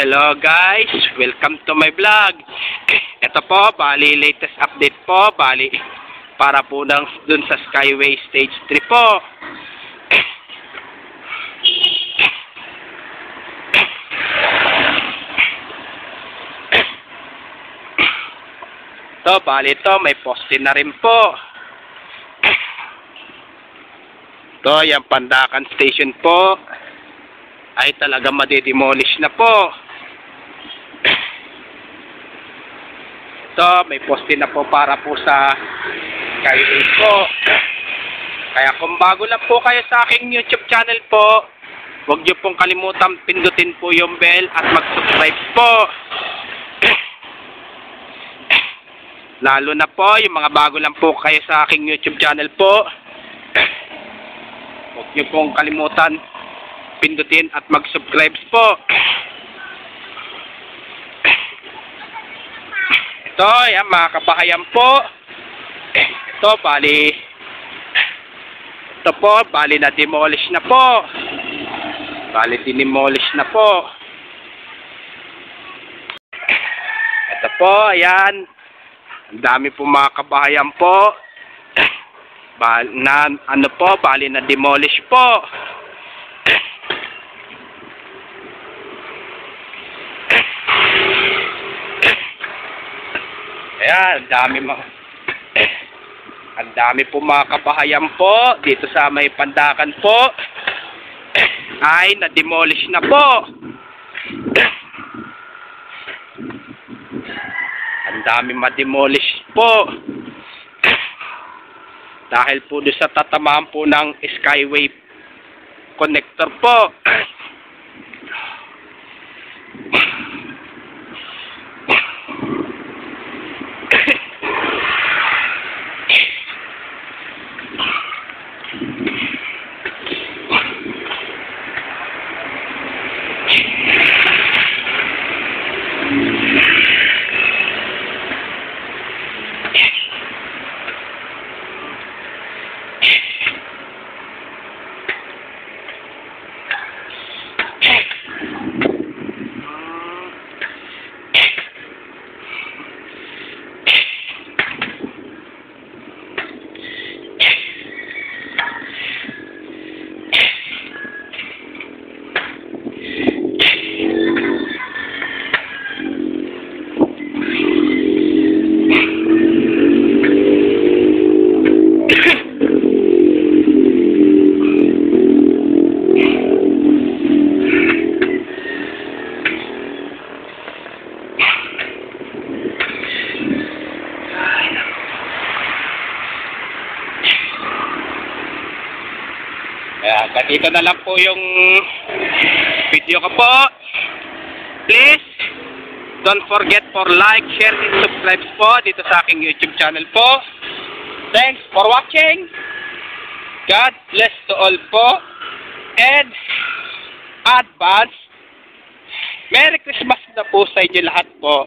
Hello guys, welcome to my vlog. Ito po, bali latest update po, bali para po dun sa Skyway Stage 3 po. Ito, bali ito, may poste na rin po. Ito, yung Pandakan Station po ay talaga madedemolish na po. Ito, may poste na po para po sa Skyway po. Kaya kung bago lang po kayo sa aking YouTube channel po, huwag niyo pong kalimutan pindutin po yung bell at mag-subscribe po. Lalo na po yung mga bago lang po kayo sa aking YouTube channel po, huwag niyo pong kalimutan pindutin at mag-subscribe po. Ito, yan mga kabahayan po. Ito, bali na demolish na po. Bali demolish na po. Ito po, ayan. Ang dami po mga kabahayan po. Bali na demolish po. Ayan, ang dami po mga kabahayan po dito sa may Pandakan po ay na-demolish na po. Ang dami ma-demolish po dahil po doon sa tatamaan po ng Skyway connector po. Ganito na lang po yung video ko po. Please, don't forget for like, share, and subscribe po dito sa aking YouTube channel po. Thanks for watching. God bless to all po. And advance Merry Christmas na po sa inyo lahat po.